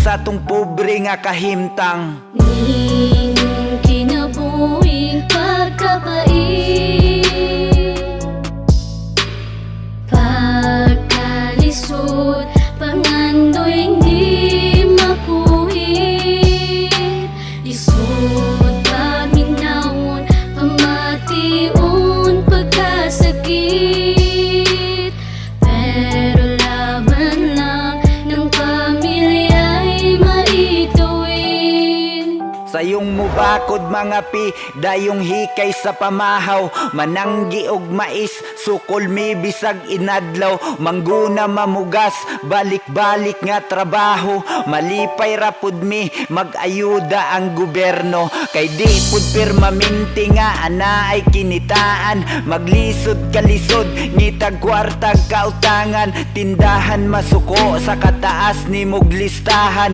sa tong pobre nga kahimtang. Ning kinabuhing pagkabait, pagkalisod, pangandoy hindi makuhit. Lisod paminawon, pamation, pagkasakit. Pero laban lang ng pamilya'y maituwid. Sayong mubakod mga pi, dayong hikay sa pamahaw. Mananggi og mais, sukol mi bisag inadlaw. Mangguna mamugas, balik-balik nga trabaho. Malipay rapud mi, mag-ayuda ang gobyerno. Kay di pud permanente nga ana ay kinitaan. Maglisod kalisod, ngitag kwartag kautangan. Tindahan masuko sa kataas ni mog listahan.